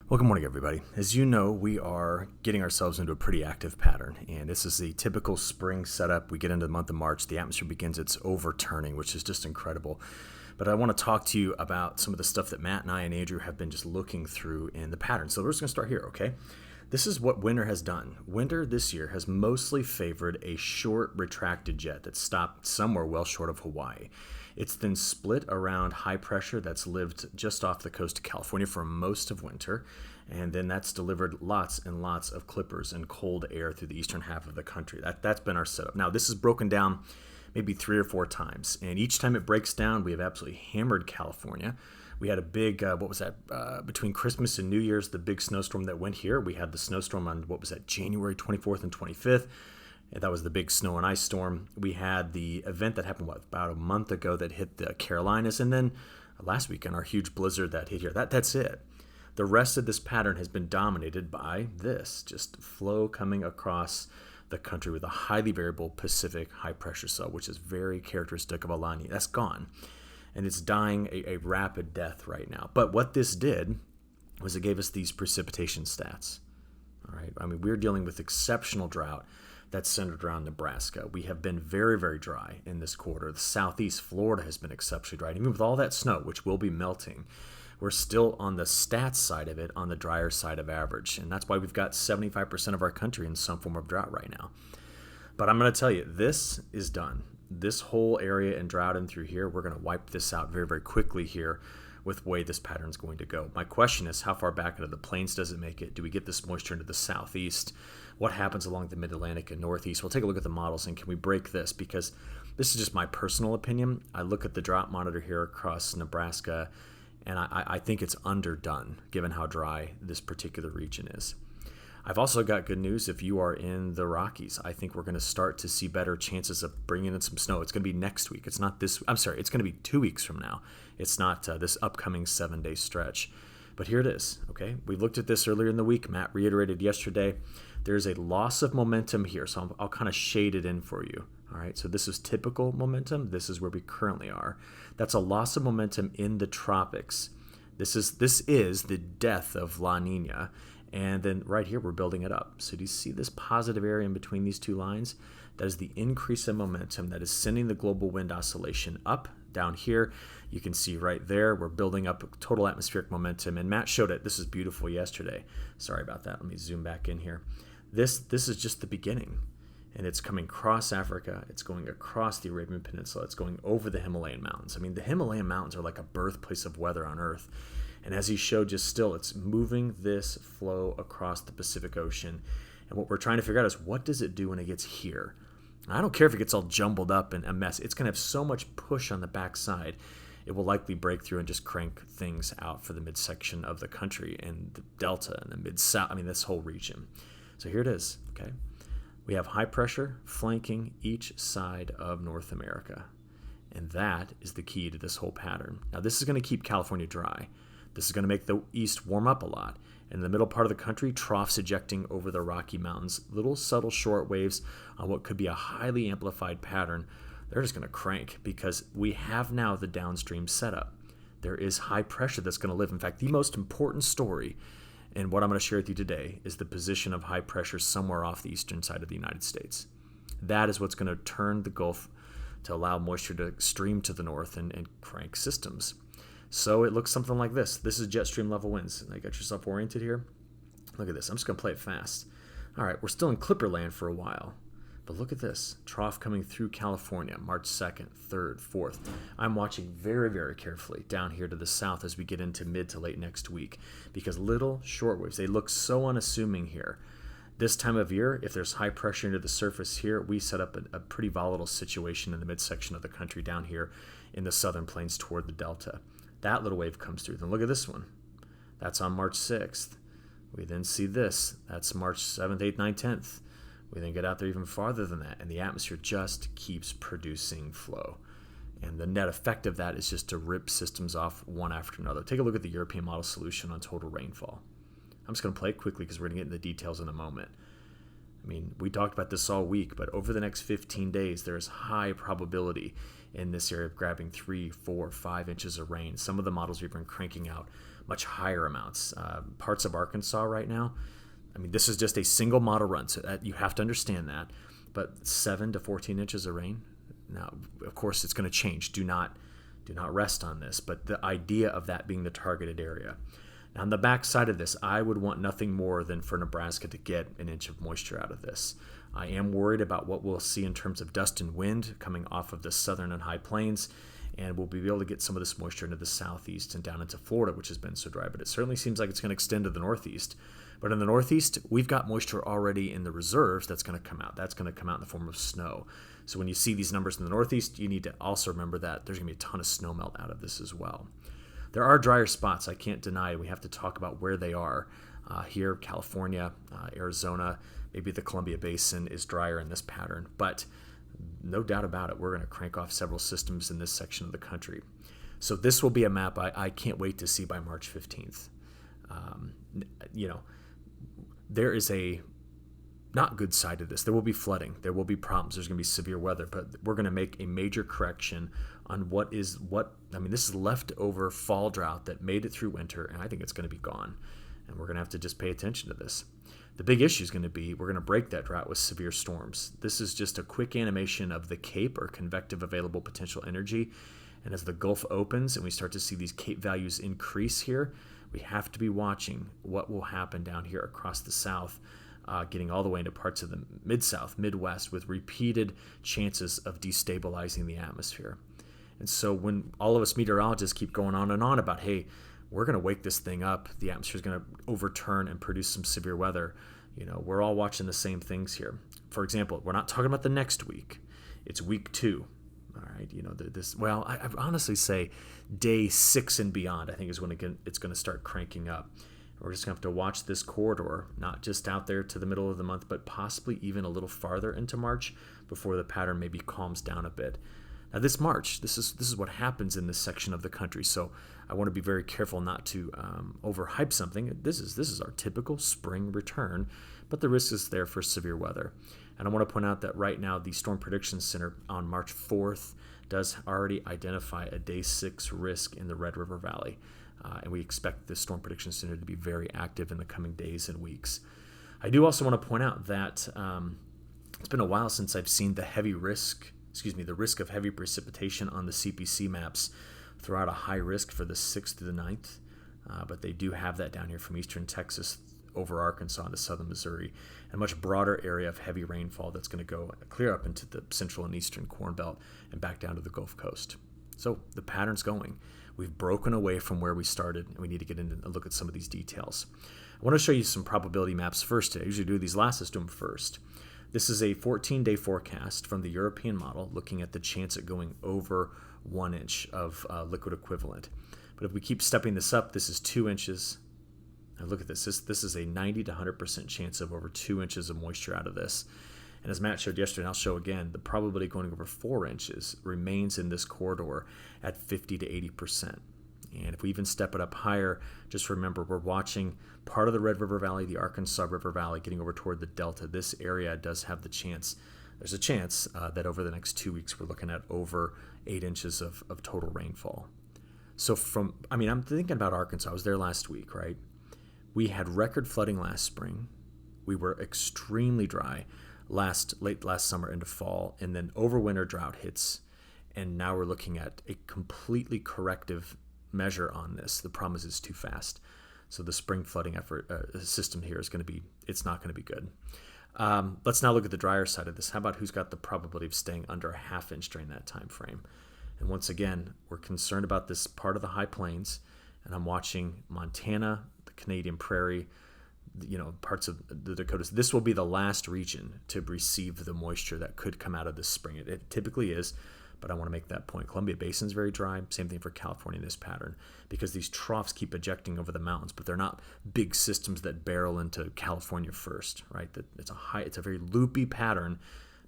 Well, good morning, everybody. As you know, we are getting ourselves into a pretty active pattern, and this is the typical spring setup. We get into the month of March, the atmosphere begins its overturning, which is just incredible. But I want to talk to you about some of the stuff that Matt and I and Andrew have been just looking through in the pattern. So we're just going to start here, okay? This is what winter has done. Winter this year has mostly favored a short retracted jet that stopped somewhere well short of Hawaii. It's then split around high pressure that's lived just off the coast of California for most of winter, and then that's delivered lots and lots of clippers and cold air through the eastern half of the country. That's been our setup. Now, this is broken down maybe 3 or 4 times, and each time it breaks down, we have absolutely hammered California. We had a big, between Christmas and New Year's, the big snowstorm that went here. We had the snowstorm on, January 24th and 25th. And that was the big snow and ice storm. We had the event that happened, about a month ago that hit the Carolinas. And then last weekend, our huge blizzard that hit here. That's it. The rest of this pattern has been dominated by this, just flow coming across the country with a highly variable Pacific high pressure cell, which is very characteristic of a La Nina. That's gone. And it's dying a rapid death right now. But what this did was it gave us these precipitation stats. All right. I mean, we're dealing with exceptional drought that's centered around Nebraska. We have been very, very dry in this quarter. The southeast Florida has been exceptionally dry. And even with all that snow, which will be melting, we're still on the stats side of it, on the drier side of average. And that's why we've got 75% of our country in some form of drought right now. But I'm going to tell you, this is done. This whole area and drought in through here, we're going to wipe this out very, very quickly here with the way this pattern is going to go. My question is, how far back into the plains does it make it? Do we get this moisture into the southeast? What happens along the mid-Atlantic and northeast? We'll take a look at the models and can we break this? Because this is just my personal opinion. I look at the drought monitor here across Nebraska, and I think it's underdone given how dry this particular region is. I've also got good news if you are in the Rockies. I think we're going to start to see better chances of bringing in some snow. It's going to be next week. It's not this. I'm sorry. It's going to be 2 weeks from now. It's not this upcoming 7-day stretch. But here it is. Okay, we looked at this earlier in the week. Matt reiterated yesterday. There's a loss of momentum here, so I'll kind of shade it in for you. All right, so this is typical momentum. This is where we currently are. That's a loss of momentum in the tropics. This is the death of La Nina. And then right here, we're building it up. So do you see this positive area in between these two lines? That is the increase in momentum that is sending the global wind oscillation up. Down here, you can see right there, we're building up total atmospheric momentum. And Matt showed it. This is beautiful yesterday. Sorry about that. Let me zoom back in here. This is just the beginning. And it's coming across Africa. It's going across the Arabian Peninsula. It's going over the Himalayan mountains. I mean, the Himalayan mountains are like a birthplace of weather on Earth. And as he showed just still, it's moving this flow across the Pacific Ocean. And what we're trying to figure out is what does it do when it gets here? I don't care if it gets all jumbled up and a mess. It's going to have so much push on the backside. It will likely break through and just crank things out for the midsection of the country and the Delta and the Mid-South. I mean, this whole region. So here it is, okay? We have high pressure flanking each side of North America. And that is the key to this whole pattern. Now, this is going to keep California dry. This is going to make the east warm up a lot. In the middle part of the country, troughs ejecting over the Rocky Mountains, little subtle short waves on what could be a highly amplified pattern. They're just going to crank because we have now the downstream setup. There is high pressure that's going to live. In fact, the most important story in what I'm going to share with you today is the position of high pressure somewhere off the eastern side of the United States. That is what's going to turn the Gulf to allow moisture to stream to the north and crank systems. So it looks something like this. This is jet stream level winds. I got yourself oriented here. Look at this. I'm just going to play it fast. All right, we're still in clipper land for a while. But look at this. Trough coming through California, March 2nd, 3rd, 4th. I'm watching very, very carefully down here to the south as we get into mid to late next week because little short waves, they look so unassuming here. This time of year, if there's high pressure into the surface here, we set up a pretty volatile situation in the midsection of the country down here in the southern plains toward the Delta. That little wave comes through. Then look at this one. That's on March 6th. We then see this. That's March 7th, 8th, 9th, 10th. We then get out there even farther than that, and the atmosphere just keeps producing flow. And the net effect of that is just to rip systems off one after another. Take a look at the European model solution on total rainfall. I'm just going to play it quickly because we're going to get into the details in a moment. I mean, we talked about this all week, but over the next 15 days, there is high probability in this area of grabbing 3, 4, 5 inches of rain. Some of the models we've been cranking out much higher amounts. Parts of Arkansas right now, I mean, this is just a single model run, so that you have to understand that. But 7 to 14 inches of rain. Now, of course, it's going to change. Do not rest on this. But the idea of that being the targeted area. Now, on the back side of this, I would want nothing more than for Nebraska to get an inch of moisture out of this. I am worried about what we'll see in terms of dust and wind coming off of the southern and high plains. And we'll be able to get some of this moisture into the southeast and down into Florida, which has been so dry. But it certainly seems like it's going to extend to the northeast. But in the northeast, we've got moisture already in the reserves that's going to come out. That's going to come out in the form of snow. So when you see these numbers in the northeast, you need to also remember that there's going to be a ton of snow melt out of this as well. There are drier spots, I can't deny. We have to talk about where they are. Here, California, Arizona, maybe the Columbia Basin is drier in this pattern. But no doubt about it, we're going to crank off several systems in this section of the country. So this will be a map I can't wait to see by March 15th. There is a not good side to this. There will be flooding. There will be problems. There's going to be severe weather, but we're going to make a major correction on this is leftover fall drought that made it through winter, and I think it's going to be gone. And we're going to have to just pay attention to this. The big issue is going to be we're going to break that drought with severe storms. This is just a quick animation of the CAPE, or convective available potential energy. And as the Gulf opens and we start to see these CAPE values increase here, we have to be watching what will happen down here across the South, getting all the way into parts of the Mid-South, Midwest, with repeated chances of destabilizing the atmosphere. And so when all of us meteorologists keep going on and on about, hey, we're going to wake this thing up, the atmosphere is going to overturn and produce some severe weather, we're all watching the same things here. For example, we're not talking about the next week. It's week 2. All right, I honestly say day 6 and beyond, I think is when it's going to start cranking up. We're just going to have to watch this corridor, not just out there to the middle of the month, but possibly even a little farther into March before the pattern maybe calms down a bit. Now this March, this is what happens in this section of the country. So I want to be very careful not to overhype something. This is our typical spring return, but the risk is there for severe weather. And I want to point out that right now the Storm Prediction Center on March 4th does already identify a day 6 risk in the Red River Valley. And we expect the Storm Prediction Center to be very active in the coming days and weeks. I do also want to point out that it's been a while since I've seen the risk of heavy precipitation on the CPC maps throughout a high risk for the 6th to the 9th. But they do have that down here from eastern Texas over Arkansas into southern Missouri, and a much broader area of heavy rainfall that's going to go clear up into the central and eastern Corn Belt and back down to the Gulf Coast. So the pattern's going. We've broken away from where we started, and we need to get in and look at some of these details. I want to show you some probability maps first today. I usually do these last, let's do them first. This is a 14-day forecast from the European model looking at the chance at going over 1 inch of liquid equivalent. But if we keep stepping this up, this is 2 inches. Now look at this. This is a 90 to 100% chance of over 2 inches of moisture out of this. And as Matt showed yesterday, and I'll show again, the probability going over 4 inches remains in this corridor at 50 to 80%. And if we even step it up higher, just remember we're watching part of the Red River Valley, the Arkansas River Valley, getting over toward the Delta. This area does have the chance. There's a chance that over the next 2 weeks we're looking at over 8 inches of total rainfall. So I'm thinking about Arkansas. I was there last week, right? We had record flooding last spring. We were extremely dry late last summer into fall, and then overwinter drought hits, and now we're looking at a completely corrective measure on this. The problem is it's too fast. So the spring flooding system here is it's not going to be good. Let's now look at the drier side of this. How about who's got the probability of staying under a half inch during that time frame? And once again, we're concerned about this part of the high plains, and I'm watching Montana, the Canadian Prairie, parts of the Dakotas. This will be the last region to receive the moisture that could come out of this spring. It typically is, but I want to make that point. Columbia Basin is very dry. Same thing for California in this pattern, because these troughs keep ejecting over the mountains, but they're not big systems that barrel into California first, right? It's a very loopy pattern,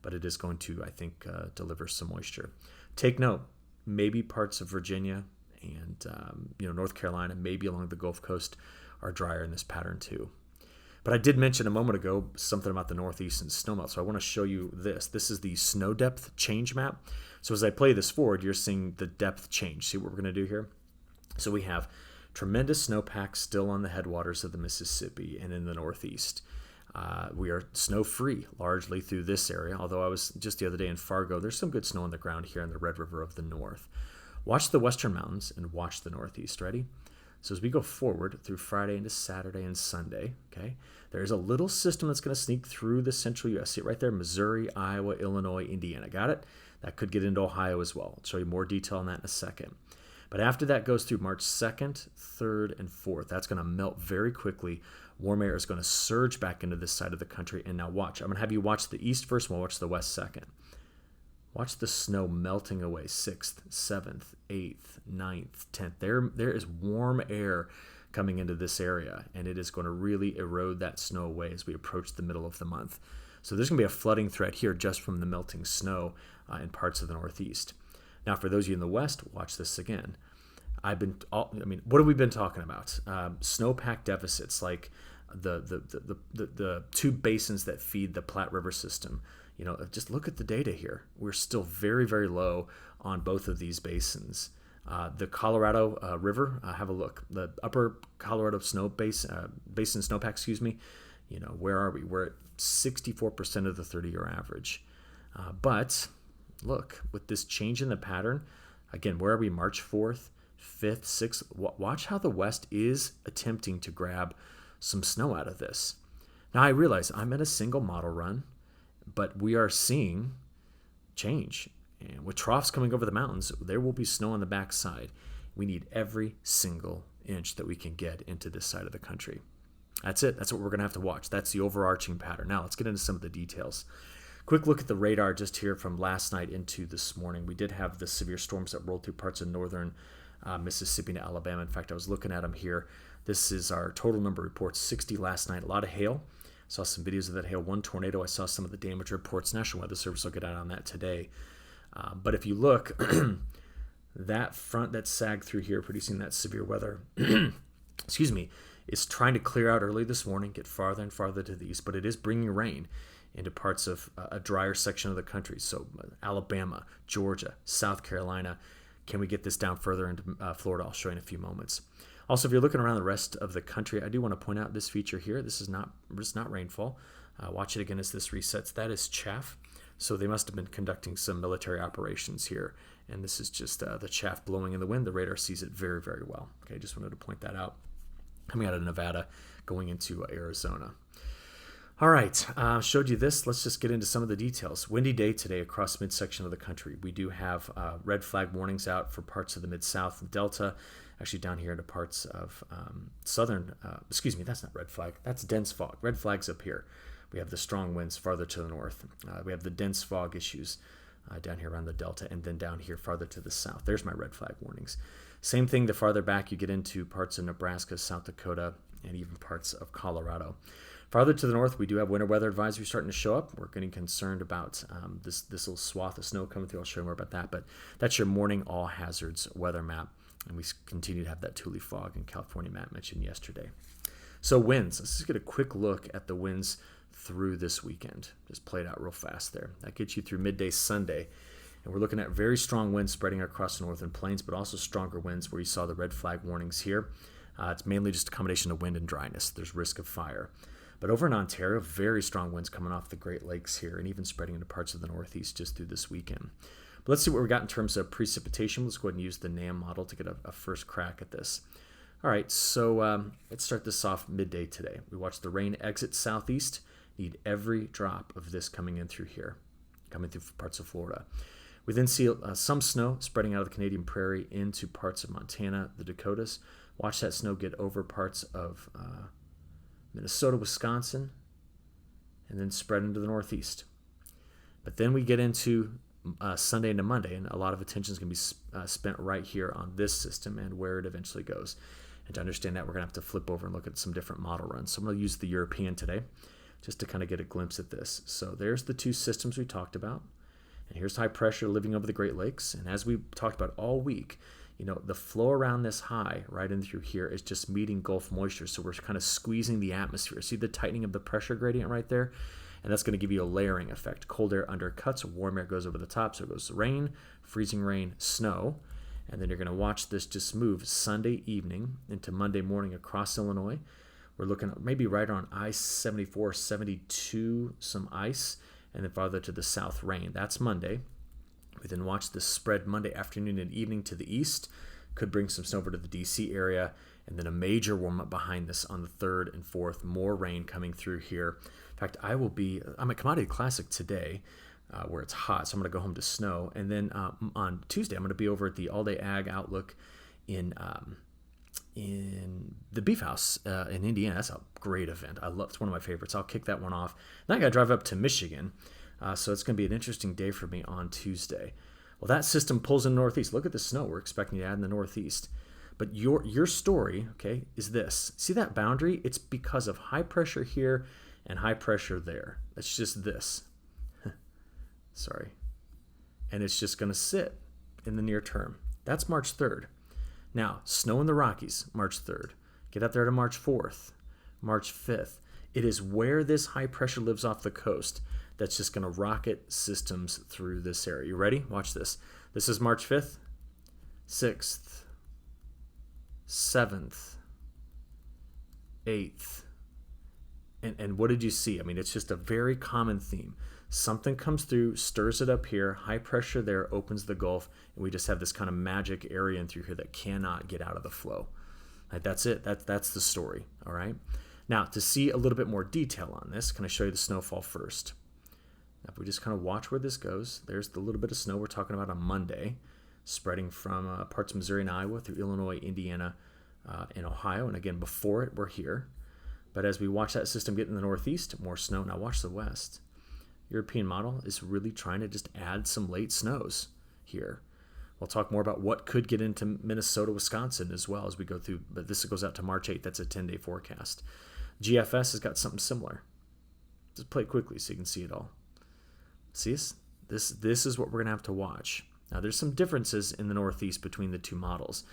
but it is going to, I think, deliver some moisture. Take note, maybe parts of Virginia and North Carolina, maybe along the Gulf Coast, are drier in this pattern too. But I did mention a moment ago something about the Northeast and snowmelt, so I want to show you this. This is the snow depth change map. So as I play this forward, you're seeing the depth change. See what we're going to do here? So we have Tremendous snowpack still on the headwaters of the Mississippi and in the Northeast. We are snow-free largely through this area, although I was just the other day in Fargo. There's some good snow on the ground here in the Red River of the North. Watch the western mountains and watch the Northeast. Ready? So as we go forward through Friday into Saturday and Sunday, okay, there's a little system that's going to sneak through the central U.S. See it right there, Missouri, Iowa, Illinois, Indiana. Got it? That could get into Ohio as well. I'll show you more detail on that in a second. But after that goes through March 2nd, 3rd, and 4th, that's going to melt very quickly. Warm air is going to surge back into this side of the country. And now watch. I'm going to have you watch the east first, and we'll watch the west second. Watch the snow melting away, 6th, 7th, 8th, 9th, 10th. There is warm air coming into this area, and it is going to really erode that snow away as we approach the middle of the month. So there's going to be a flooding threat here just from the melting snow in parts of the Northeast. Now, for those of you in the West, watch this again. What have we been talking about? Snowpack deficits, like the two basins that feed the Platte River system. Just look at the data here. We're still very, very low on both of these basins. The Colorado River, have a look. The upper Colorado basin snowpack, where are we? We're at 64% of the 30-year average. But look, with this change in the pattern, again, where are we? March 4th, 5th, 6th. Watch how the West is attempting to grab some snow out of this. Now, I realize I'm in a single model run, but we are seeing change. And with troughs coming over the mountains, there will be snow on the backside. We need every single inch that we can get into this side of the country. That's it. That's what we're going to have to watch. That's the overarching pattern. Now, let's get into some of the details. Quick look at the radar just here from last night into this morning. We did have the severe storms that rolled through parts of northern Mississippi to Alabama. In fact, I was looking at them here. This is our total number of reports, 60 last night. A lot of hail. Saw some videos of that hail. One tornado. I saw some of the damage reports. National Weather Service will get out on that today. But if you look, that front that sagged through here, producing that severe weather, is trying to clear out early this morning, get farther and farther to the east, but it is bringing rain into parts of a drier section of the country. So Alabama, Georgia, South Carolina. Can we get this down further into Florida? I'll show you in a few moments. Also, if you're looking around the rest of the country, I do want to point out this feature here. This is not rainfall. Watch it again as this resets. That is chaff. So they must have been conducting some military operations here. And this is just the chaff blowing in the wind. The radar sees it very, very well. Okay, just wanted to point that out. Coming out of Nevada, going into Arizona. All right, showed you this. Let's just get into some of the details. Windy day today across midsection of the country. We do have red flag warnings out for parts of the Mid-South and Delta. Actually down here into parts of southern, that's not red flag. That's dense fog. Red flag's up here. We have the strong winds farther to the north. We have the dense fog issues down here around the Delta, and then down here farther to the south. There's my red flag warnings. Same thing the farther back you get into parts of Nebraska, South Dakota, and even parts of Colorado. Farther to the north, we do have winter weather advisory starting to show up. We're getting concerned about this little swath of snow coming through. I'll show you more about that, but that's your morning all hazards weather map, and we continue to have that Thule fog in California map mentioned yesterday. So winds, let's just get a quick look at the winds through this weekend. Just play it out real fast there. That gets you through midday Sunday, and we're looking at very strong winds spreading across the northern plains, but also stronger winds where you saw the red flag warnings here. It's mainly just a combination of wind and dryness. There's risk of fire. But over in Ontario, very strong winds coming off the Great Lakes here and even spreading into parts of the Northeast just through this weekend. But let's see what we got in terms of precipitation. Let's go ahead and use the NAM model to get a first crack at this. All right, so let's start this off midday today. We watch the rain exit southeast. Need every drop of this coming in through here, coming through parts of Florida. We then see some snow spreading out of the Canadian prairie into parts of Montana, the Dakotas. Watch that snow get over parts of Minnesota, Wisconsin, and then spread into the Northeast. But then we get into Sunday into Monday, and a lot of attention is going to be spent right here on this system and where it eventually goes. And to understand that, we're going to have to flip over and look at some different model runs. So I'm going to use the European today just to kind of get a glimpse at this. So there's the two systems we talked about. And here's high pressure living over the Great Lakes. And as we talked about all week, the flow around this high right in through here is just meeting Gulf moisture. So we're kind of squeezing the atmosphere. See the tightening of the pressure gradient right there? And that's going to give you a layering effect. Cold air undercuts, warm air goes over the top. So it goes rain, freezing rain, snow. And then you're going to watch this just move Sunday evening into Monday morning across Illinois. We're looking at maybe right on I-74, 72, some ice, and then farther to the south, rain. That's Monday. We then watch this spread Monday afternoon and evening to the east. Could bring some snow over to the DC area, and then a major warm-up behind this on the 3rd and 4th. More rain coming through here. In fact, I'm at Commodity Classic today, where it's hot, so I'm going to go home to snow. And then on Tuesday, I'm going to be over at the All Day Ag Outlook in the Beef House in Indiana. That's a great event. It's one of my favorites. I'll kick that one off. Then I got to drive up to Michigan, so it's going to be an interesting day for me on Tuesday. Well, that system pulls in the northeast. Look at the snow we're expecting to add in the northeast. But your story, okay, is this. See that boundary? It's because of high pressure here and high pressure there. It's just this. Sorry. And it's just going to sit in the near term. That's March 3rd. Now, snow in the Rockies, March 3rd. Get up there to March 4th, March 5th. It is where this high pressure lives off the coast that's just going to rocket systems through this area. You ready? Watch this. This is March 5th, 6th, 7th, 8th. And what did you see? I mean, it's just a very common theme. Something comes through, stirs it up here, high pressure there, opens the Gulf, and we just have this kind of magic area in through here that cannot get out of the flow. Right, that's it. That's the story. All right. Now, to see a little bit more detail on this, can I show you the snowfall first? Now, if we just kind of watch where this goes, there's the little bit of snow we're talking about on Monday, spreading from parts of Missouri and Iowa through Illinois, Indiana, and Ohio. And again, before it, we're here. But as we watch that system get in the northeast, more snow. Now watch the west. European model is really trying to just add some late snows here. We'll talk more about what could get into Minnesota, Wisconsin as well as we go through, but this goes out to March 8th. That's a 10-day forecast. GFS has got something similar. Just play it quickly so you can see it all. See this? This is what we're going to have to watch. Now, there's some differences in the Northeast between the two models,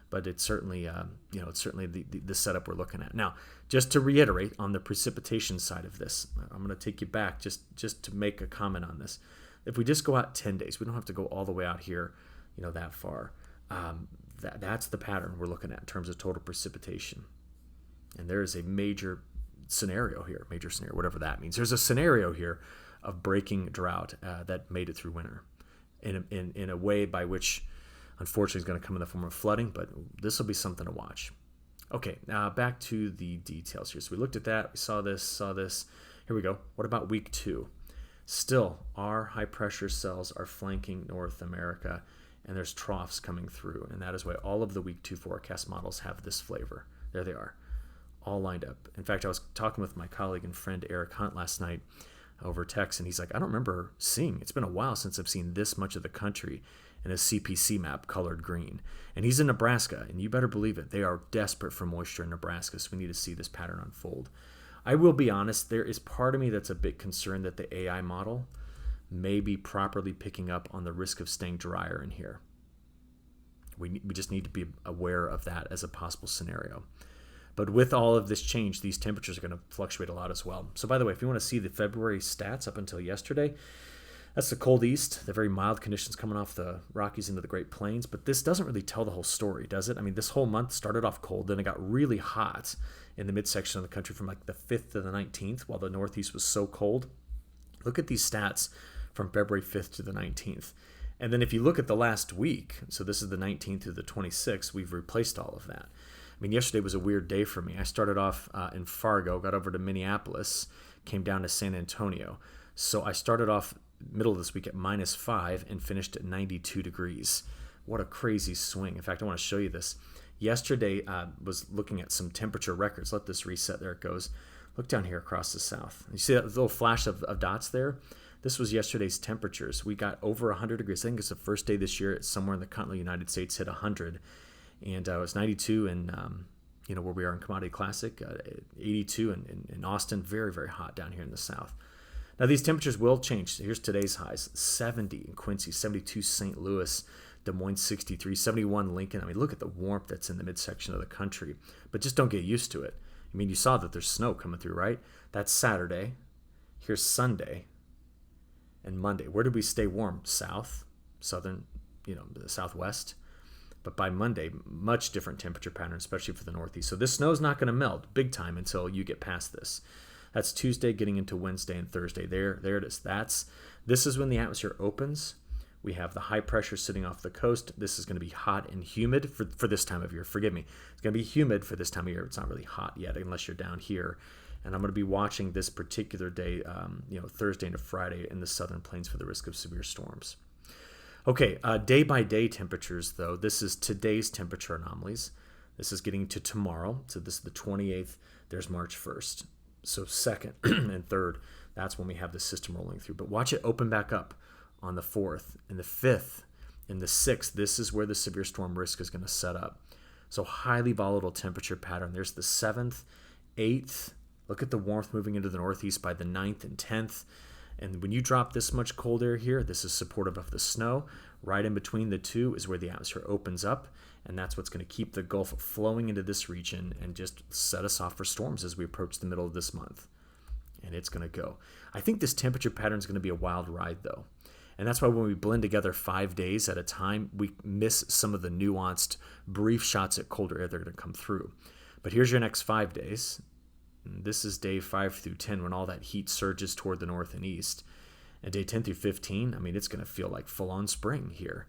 but it's certainly, it's certainly the setup we're looking at. Now, just to reiterate on the precipitation side of this, I'm going to take you back just to make a comment on this. If we just go out 10 days, we don't have to go all the way out here, that far. That's the pattern we're looking at in terms of total precipitation. And there is a major scenario here, whatever that means. There's a scenario here of breaking drought that made it through winter in a way by which, unfortunately, is going to come in the form of flooding, but this will be something to watch. Okay, now back to the details here. So we looked at that, we saw this. Here we go. What about week 2? Still, our high pressure cells are flanking North America, and there's troughs coming through, and that is why all of the week 2 forecast models have this flavor. There they are, all lined up. In fact, I was talking with my colleague and friend Eric Hunt last night over text, and he's like, I don't remember seeing, it's been a while since I've seen this much of the country in a CPC map colored green. And he's in Nebraska, and you better believe it, they are desperate for moisture in Nebraska, so we need to see this pattern unfold. I will be honest, there is part of me that's a bit concerned that the AI model may be properly picking up on the risk of staying drier in here. We just need to be aware of that as a possible scenario. But with all of this change, these temperatures are going to fluctuate a lot as well. So by the way, if you want to see the February stats up until yesterday, that's the cold east, the very mild conditions coming off the Rockies into the Great Plains. But this doesn't really tell the whole story, does it? I mean, this whole month started off cold, then it got really hot in the midsection of the country from like the 5th to the 19th, while the Northeast was so cold. Look at these stats from February 5th to the 19th. And then if you look at the last week, so this is the 19th to the 26th, we've replaced all of that. I mean, yesterday was a weird day for me. I started off in Fargo, got over to Minneapolis, came down to San Antonio. So I started off middle of this week at -5 and finished at 92 degrees. What a crazy swing. In fact, I want to show you this. Yesterday, was looking at some temperature records. Let this reset. There it goes. Look down here across the south. You see that little flash of dots there? This was yesterday's temperatures. We got over 100 degrees. I think it's the first day this year somewhere in the continental United States hit 100. And it was 92 in, where we are in Commodity Classic, 82 in Austin. Very, very hot down here in the south. Now, these temperatures will change. Here's today's highs. 70 in Quincy, 72 St. Louis, Des Moines 63, 71 Lincoln. I mean, look at the warmth that's in the midsection of the country. But just don't get used to it. I mean, you saw that there's snow coming through, right? That's Saturday. Here's Sunday and Monday. Where did we stay warm? South, southern, the southwest. But by Monday, much different temperature pattern, especially for the Northeast. So this snow is not going to melt big time until you get past this. That's Tuesday getting into Wednesday and Thursday. There it is. This is when the atmosphere opens. We have the high pressure sitting off the coast. This is going to be hot and humid for this time of year. Forgive me. It's going to be humid for this time of year. It's not really hot yet unless you're down here. And I'm going to be watching this particular day, Thursday into Friday in the southern plains for the risk of severe storms. Okay, day-by-day temperatures, though. This is today's temperature anomalies. This is getting to tomorrow. So this is the 28th. There's March 1st. So 2nd and 3rd, that's when we have the system rolling through. But watch it open back up on the 4th and the 5th and the 6th. This is where the severe storm risk is going to set up. So highly volatile temperature pattern. There's the 7th, 8th. Look at the warmth moving into the Northeast by the 9th and 10th. And when you drop this much cold air here, this is supportive of the snow. Right in between the two is where the atmosphere opens up, and that's what's going to keep the Gulf flowing into this region and just set us off for storms as we approach the middle of this month. And it's going to go. I think this temperature pattern is going to be a wild ride, though. And that's why when we blend together 5 days at a time, we miss some of the nuanced, brief shots at colder air that are going to come through. But here's your next 5 days. This is day 5 through 10 when all that heat surges toward the north and east. And day 10 through 15, it's going to feel like full-on spring here.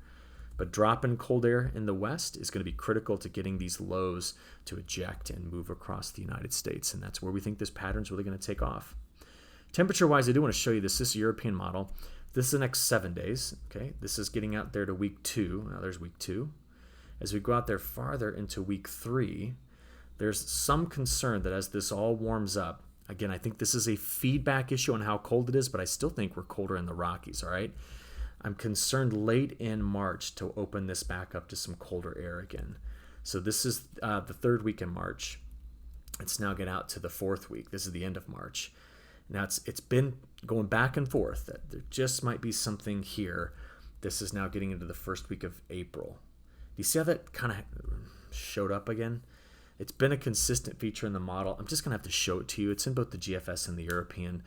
But dropping cold air in the west is going to be critical to getting these lows to eject and move across the United States. And that's where we think this pattern's really going to take off. Temperature-wise, I do want to show you this. This is a European model. This is the next 7 days. Okay, this is getting out there to week 2. Now there's week 2. As we go out there farther into week 3, there's some concern that as this all warms up, again, I think this is a feedback issue on how cold it is, but I still think we're colder in the Rockies, all right? I'm concerned late in March to open this back up to some colder air again. So this is the 3rd week in March. It's now get out to the 4th week. This is the end of March. Now it's been going back and forth. There just might be something here. This is now getting into the 1st week of April. Do you see how that kind of showed up again? It's been a consistent feature in the model. I'm just going to have to show it to you. It's in both the GFS and the European.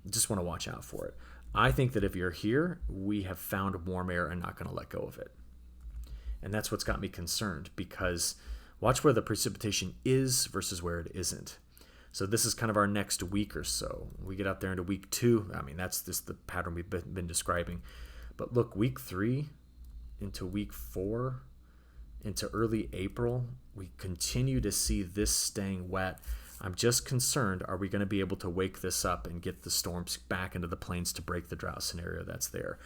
Just want to watch out for it. I think that if you're here, we have found warm air and not going to let go of it. And that's what's got me concerned, because watch where the precipitation is versus where it isn't. So this is kind of our next week or so. We get out there into week 2. That's just the pattern we've been describing. But look, week 3 into week 4 into early April, we continue to see this staying wet. I'm just concerned, are we going to be able to wake this up and get the storms back into the plains to break the drought scenario that's there?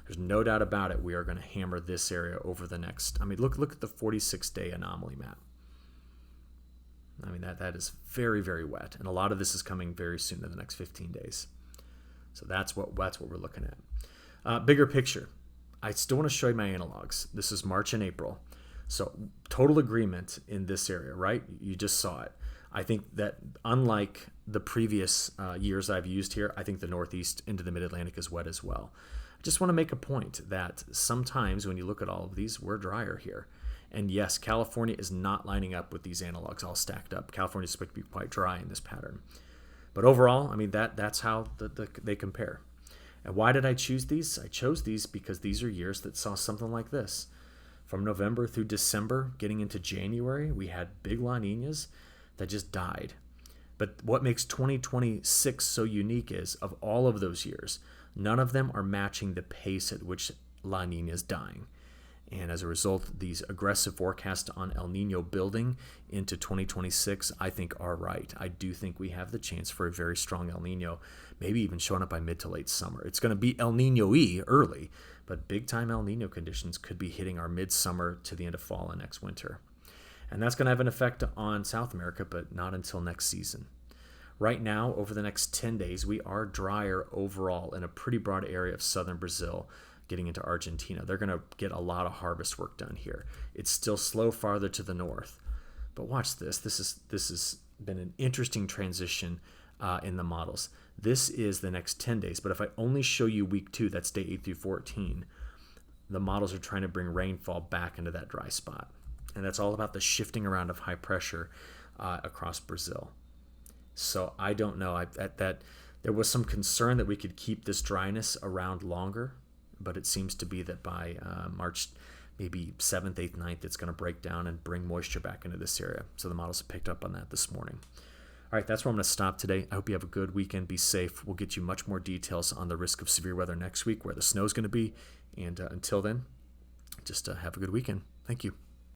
There's no doubt about it. We are going to hammer this area over the next, look at the 46-day anomaly map. That is very, very wet. And a lot of this is coming very soon in the next 15 days. So that's what we're looking at. Bigger picture. I still want to show you my analogs. This is March and April. So total agreement in this area, right? You just saw it. I think that unlike the previous years I've used here, I think the Northeast into the Mid-Atlantic is wet as well. I just want to make a point that sometimes when you look at all of these, we're drier here. And yes, California is not lining up with these analogs all stacked up. California is supposed to be quite dry in this pattern. But overall, that's how they compare. And why did I choose these? I chose these because these are years that saw something like this. From November through December, getting into January, we had big La Niñas that just died. But what makes 2026 so unique is, of all of those years, none of them are matching the pace at which La Niña is dying. And as a result, these aggressive forecasts on El Nino building into 2026, I think are right. I do think we have the chance for a very strong El Nino, maybe even showing up by mid to late summer. It's going to be El Nino-y early, but big-time El Nino conditions could be hitting our midsummer to the end of fall and next winter. And that's going to have an effect on South America, but not until next season. Right now, over the next 10 days, we are drier overall in a pretty broad area of southern Brazil, getting into Argentina. They're going to get a lot of harvest work done here. It's still slow farther to the north. But watch this. This has been an interesting transition in the models. This is the next 10 days. But if I only show you week 2, that's day 8 through 14, the models are trying to bring rainfall back into that dry spot. And that's all about the shifting around of high pressure across Brazil. So I don't know. That there was some concern that we could keep this dryness around longer, but it seems to be that by March, maybe 7th, 8th, 9th, it's going to break down and bring moisture back into this area. So the models have picked up on that this morning. All right, that's where I'm going to stop today. I hope you have a good weekend. Be safe. We'll get you much more details on the risk of severe weather next week, where the snow is going to be. And until then, just have a good weekend. Thank you.